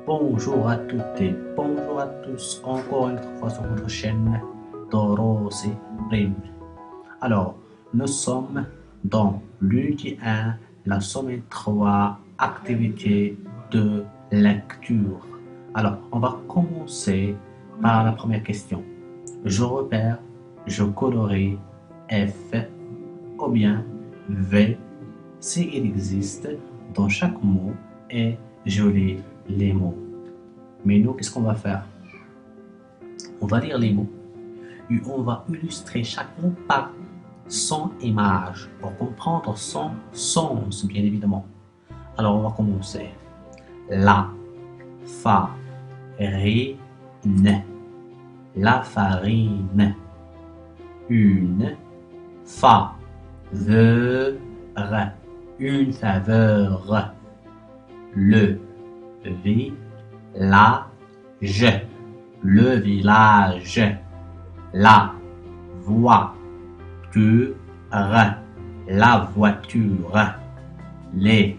Bonjour à toutes et bonjour à tous, encore une fois sur votre chaîne Dorossi Prime. Alors, nous sommes dans l'unité 1, la semaine 3, activité de lecture. Alors, on va commencer par la première question. Je repère, je colorie F ou bien V s'il existe dans chaque mot et je lis les mots. Mais nous, qu'est-ce qu'on va faire? On va lire les mots et on va illustrer chaque mot par son image pour comprendre son sens, bien évidemment. Alors, on va commencer. La farine, la farine, une faveur, une faveur, le village, le village, la voiture, la voiture, les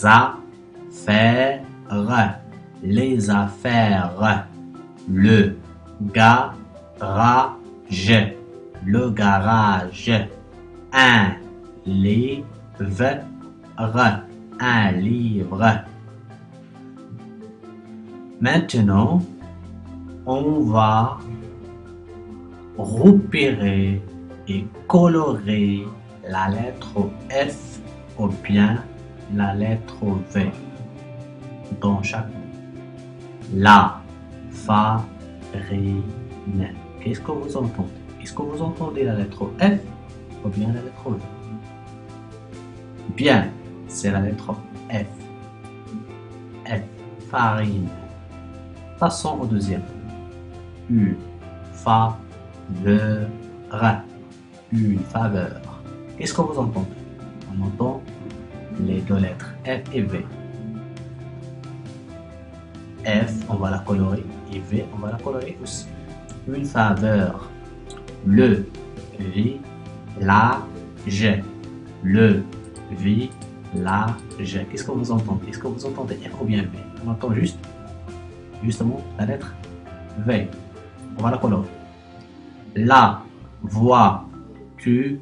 affaires, les affaires, le garage, le garage, un livre, un livre. Maintenant, on va repérer et colorer la lettre F ou bien la lettre V dans chaque mot. La farine. Qu'est-ce que vous entendez? Est-ce que vous entendez la lettre F ou bien la lettre V? Bien, c'est la lettre F. F, farine. Passons au deuxième. Une faveur. Une faveur. Qu'est-ce que vous entendez? On entend les deux lettres F et V. F, on va la colorer, et V, on va la colorer aussi. Une faveur. Le village. Le village. Qu'est-ce que vous entendez? Est-ce que vous entendez F ou bien V? On entend justement la lettre V. On va la colorer. La voiture.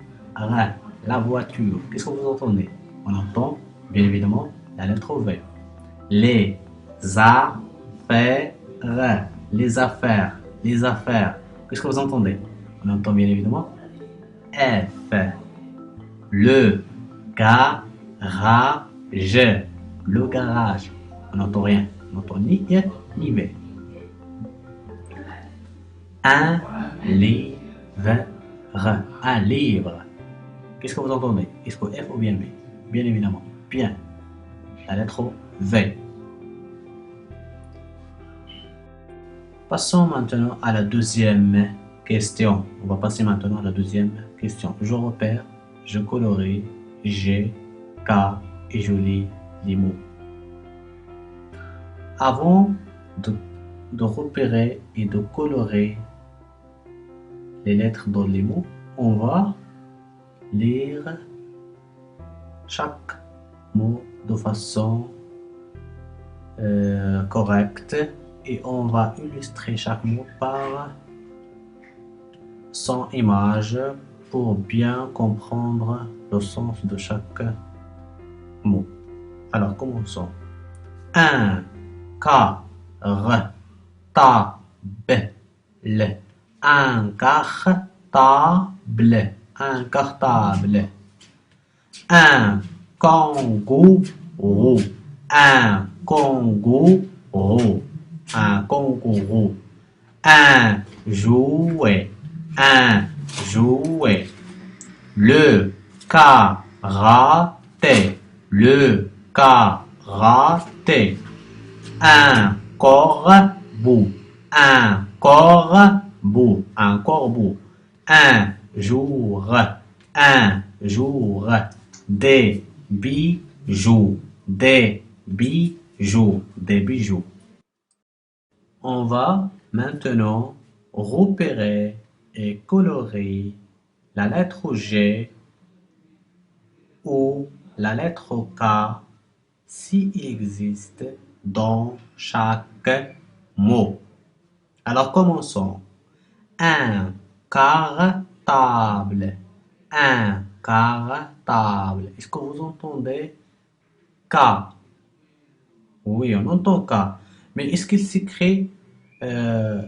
La voiture. Qu'est-ce que vous entendez? On entend bien évidemment la lettre V. Les affaires. Les affaires. Les affaires. Qu'est-ce que vous entendez? On entend bien évidemment F. Le garage. Le garage. On n'entend rien. On n'entend ni F ni V. Un livre. Un livre. Qu'est-ce que vous entendez? Est-ce que F ou bien V? Bien évidemment. Bien. La lettre V. Passons maintenant à la deuxième question. On va passer maintenant à la deuxième question. Je repère, je colorie, G, K et je lis les mots. Avant de repérer et de colorer les lettres dans les mots, on va lire chaque mot de façon correcte et on va illustrer chaque mot par son image pour bien comprendre le sens de chaque mot. Alors commençons. Un cartable. Un cartable. Un cartable. Un kangourou. Un kangourou. Un kangourou. Un jouet. Un jouet. Le karaté. Le karaté. Un corbeau. Un corbeau. Un corbeau. Un jour. Un jour. Des bijoux. Des bijoux. Des bijoux. On va maintenant repérer et colorer la lettre G ou la lettre K s'il existe dans chaque mot. Alors commençons. Un cartable. Un cartable. Est-ce que vous entendez K? Oui, on entend K. Mais est-ce qu'il s'écrit euh,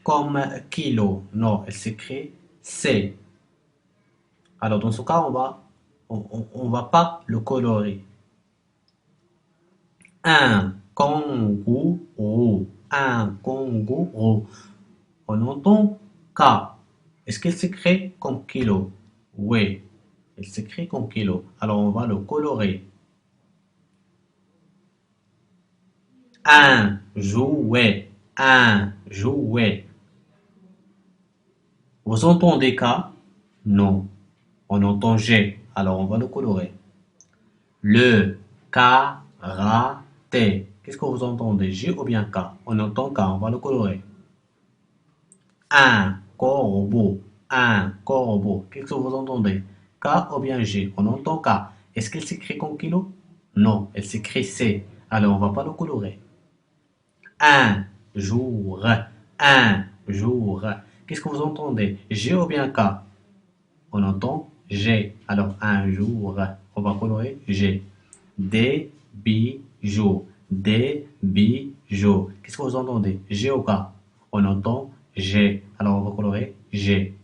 comme kilo? Non, elle s'écrit C. Alors dans ce cas, on va pas le colorer. Un kangourou. Un kangourou. On entend K. Est-ce qu'il s'écrit comme kilo? Oui, il s'écrit comme kilo. Alors on va le colorer. Un jouet. Un jouet. Vous entendez K? Non. On entend G. Alors on va le colorer. Le karaté. Qu'est-ce que vous entendez? G ou bien K? On entend K. On va le colorer. Un corbeau. Un corbeau. Qu'est-ce que vous entendez? K ou bien G? On entend K. Est-ce qu'elle s'écrit comme kilo? Non, elle s'écrit C. Alors on va pas le colorer. Un jour. Un jour. Qu'est-ce que vous entendez? G ou bien K? On entend G. Alors un jour. On va colorer G. Des bijoux. Des bijoux. Qu'est-ce que vous entendez? G ou K? On entend G. Alors on va colorer G.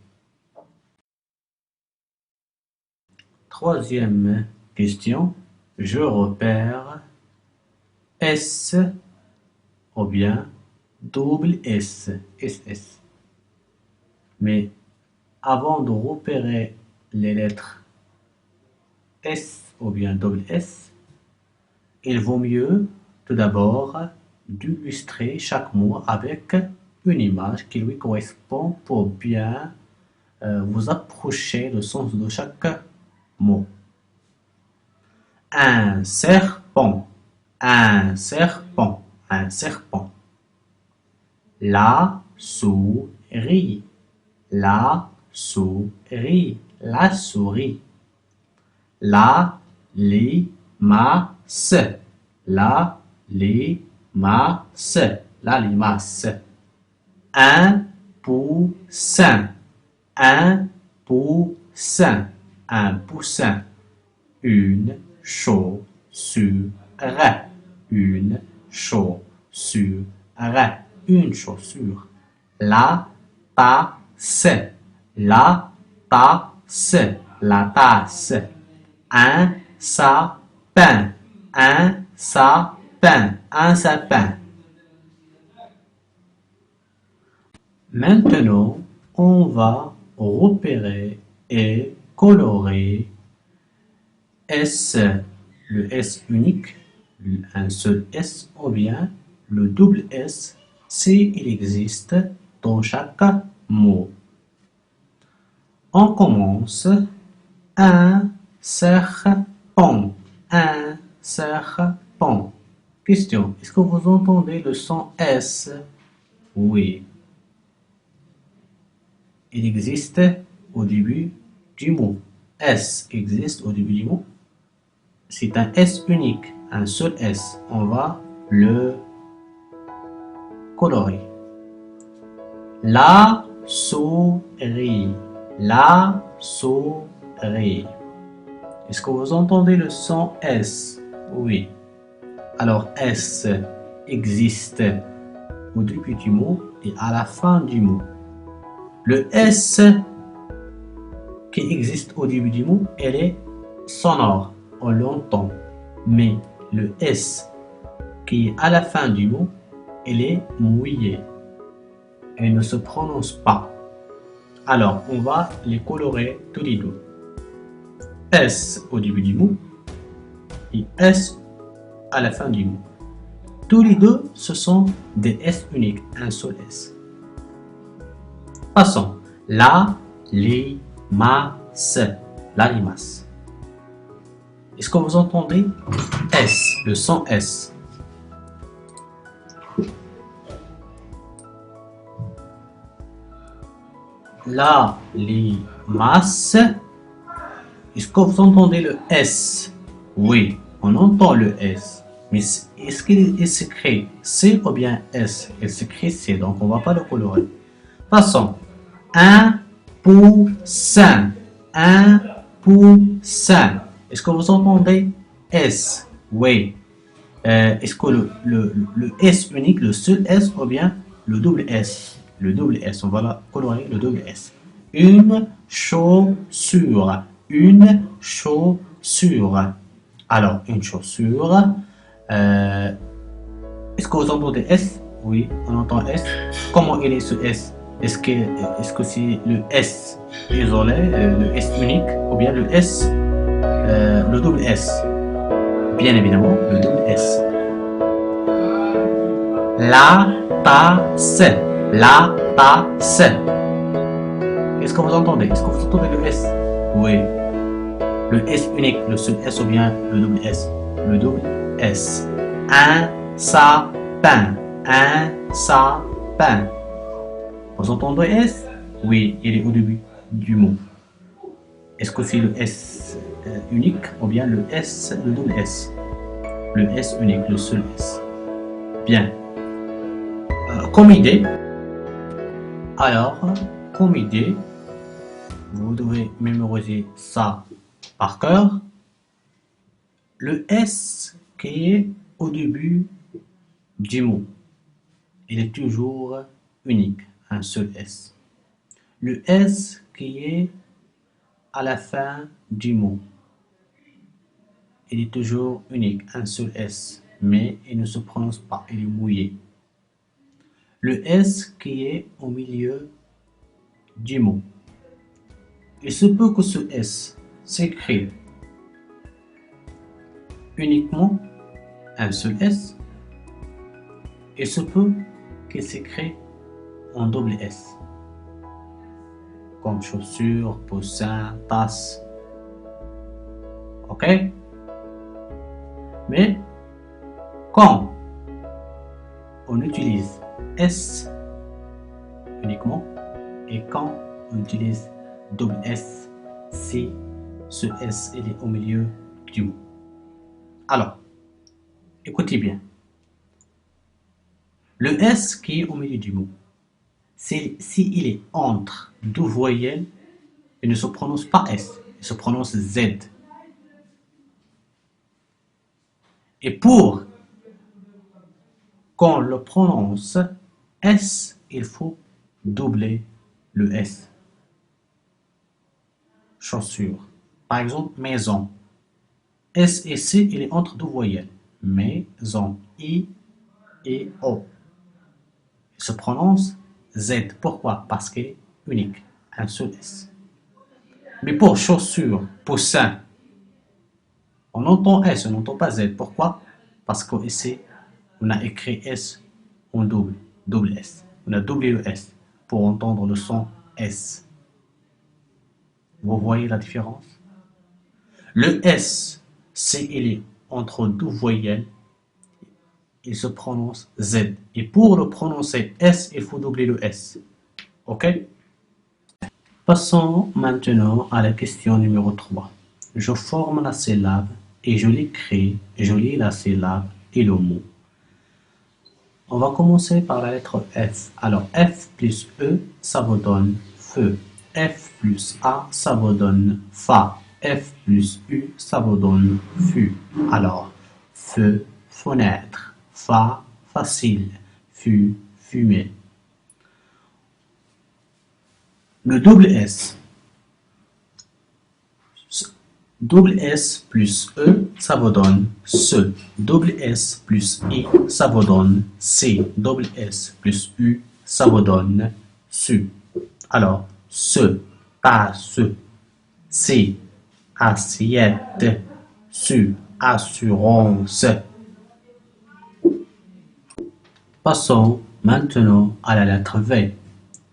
Troisième question. Je repère S ou bien double S. SS. Mais avant de repérer les lettres S ou bien double S, il vaut mieux tout d'abord d'illustrer chaque mot avec une image qui lui correspond pour bien vous approcher le sens de chaque mot. Un serpent, un serpent, un serpent. La souris, la souris, la souris. La limace, la limace, la limace. Un poussin, un poussin, un poussin. Une chaussure, une chaussure, une chaussure. La tasse, la tasse, la tasse. Un sapin, un sapin, un sapin. Maintenant, on va repérer et colorer S, le S unique, un seul S ou bien le double S s'il existe dans chaque mot. On commence. Un serpent, un serpent. Question, est-ce que vous entendez le son S? Oui. Il existe au début du mot. S existe au début du mot. C'est un S unique, un seul S. On va le colorer. La souris, la souris. Est-ce que vous entendez le son S? Oui. Alors S existe au début du mot et à la fin du mot. Le S qui existe au début du mot, elle est sonore, on l'entend. Mais le S qui est à la fin du mot, elle est mouillée. Elle ne se prononce pas. Alors, on va les colorer tous les deux. S au début du mot et S à la fin du mot. Tous les deux, ce sont des S uniques, un seul S. Passons. La limace. La limace. Est-ce que vous entendez S, le son S? La limace. Est-ce que vous entendez le S? Oui, on entend le S. Mais est-ce qu'il s'écrit C ou bien S? Il s'écrit C, donc on ne va pas le colorer. Passons. Un poussin. Un poussin. Est-ce que vous entendez S? Oui. Est-ce que le S unique, le seul S ou bien le double S? Le double S, on va la colorer le double S. Une chaussure. Une chaussure. Alors, une chaussure. Est-ce que vous entendez S? Oui, on entend S. Comment il est ce S? Est-ce que c'est le S isolé, le S unique, ou bien le S, le double S? Bien évidemment, le double S. La tasse. La tasse. Est-ce que vous entendez? Est-ce que vous entendez le S? Oui. Le S unique, le seul S ou bien le double S? Le double S. Un sapin. Un sapin. Vous entendez S? Oui, il est au début du mot. Est-ce que c'est le S unique ou bien le S, le double S? Le S unique, le seul S. Bien. Comme idée, alors, comme idée, vous devez mémoriser ça par cœur. Le S qui est au début du mot, il est toujours unique, un seul S. Le S qui est à la fin du mot, il est toujours unique, un seul S, mais il ne se prononce pas, il est mouillé. Le S qui est au milieu du mot, il se peut que ce S s'écrive uniquement un seul S. Il se peut qu'il s'écrit en double S, comme chaussure, poussin, tasse. Ok? Mais quand on utilise S uniquement et quand on utilise double S, si ce S il est au milieu du mot. Alors, écoutez bien. Le S qui est au milieu du mot, s'il est entre deux voyelles, il ne se prononce pas S, il se prononce Z. Et pour qu'on le prononce S, il faut doubler le S. Chaussure. Par exemple, maison. S et C, il est entre deux voyelles. Maison. I et O. Il se prononce Z. Pourquoi? Parce qu'il est unique. Un seul S. Mais pour chaussure, poussin, on entend S, on n'entend pas Z. Pourquoi? Parce qu'ici, on a écrit S en double S. On a doublé le S pour entendre le son S. Vous voyez la différence? Le S, c'est il est entre deux voyelles, il se prononce Z. Et pour le prononcer S, il faut doubler le S. Ok? Passons maintenant à la question numéro 3. Je forme la syllabe et je l'écris, je lis la syllabe et le mot. On va commencer par la lettre F. Alors, F plus E, ça vous donne feu. F plus A, ça vous donne fa. F plus U, ça vous donne fu. Alors, feu, fenêtre. Fa, facile. Fu, fumée. Le double S. Double S plus E, ça vous donne se. Double S plus I, ça vous donne C. Double S plus U, ça vous donne su. Alors, se, tasse, C, assiette, su, assurance. Passons maintenant à la lettre V.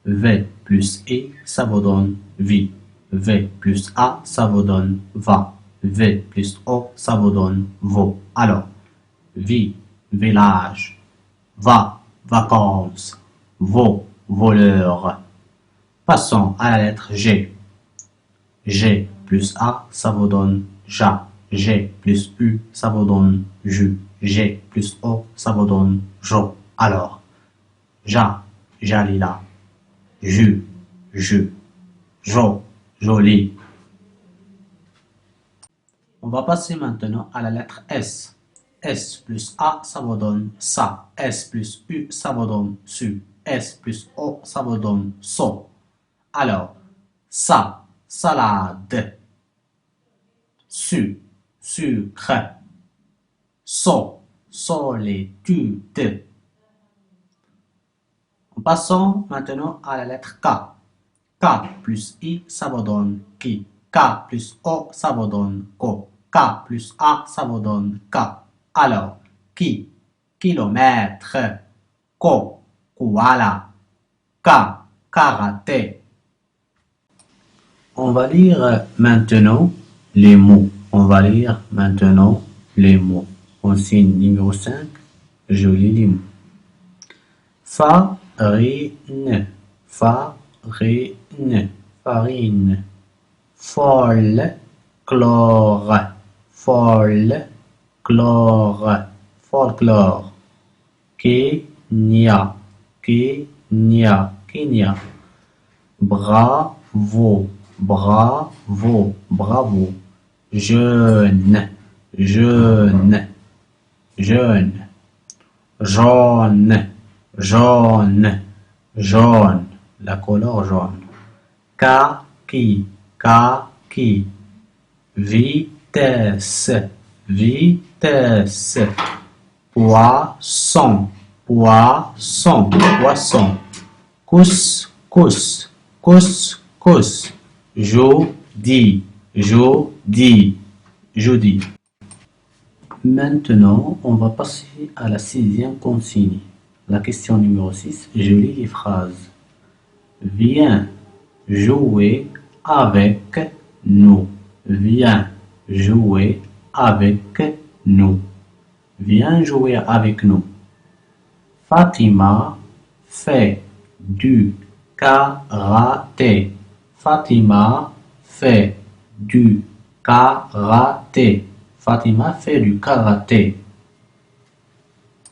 V plus I, ça vous donne vie. V plus A, ça vous donne va. V plus O, ça vous donne vaut. Alors, vie, village, va, vacances, vaut, voleur. Passons à la lettre G. G plus A, ça vous donne JA. G plus U, ça vous donne JU. G plus O, ça vous donne JO. Alors, JA, Jalila. JU, JU. JO, joli. On va passer maintenant à la lettre S. S plus A, ça vous donne ça. S plus U, ça vous donne su. S plus O, ça vous donne so. Alors, ça, salade. Su, sucre. So, solitude. Passons maintenant à la lettre K. K plus I, ça vous donne qui. K plus O, ça vous donne ko. K plus A, ça vous donne K. Alors, qui, kilomètre. Ko, koala. K, karaté. On va lire maintenant les mots. On va lire maintenant les mots. Consigne numéro 5, je lis les mots. Farine, farine, farine. Folklore, folklore, folklore. Kenya, Kenya, Kenya. Bravo, bravo, bravo. Jeune, jeune, jeune. Jaune, jaune, jaune. La couleur jaune. Kaki, kaki. Vitesse, vitesse. Poisson, poisson, poisson. Couscous, couscous. Jeudi, jeudi, jeudi. Maintenant, on va passer à la 6e consigne. La question numéro 6, je lis les phrases. Viens jouer avec nous. Viens jouer avec nous. Viens jouer avec nous. Fatima fait du karaté. Fatima fait du karaté. Fatima fait du karaté.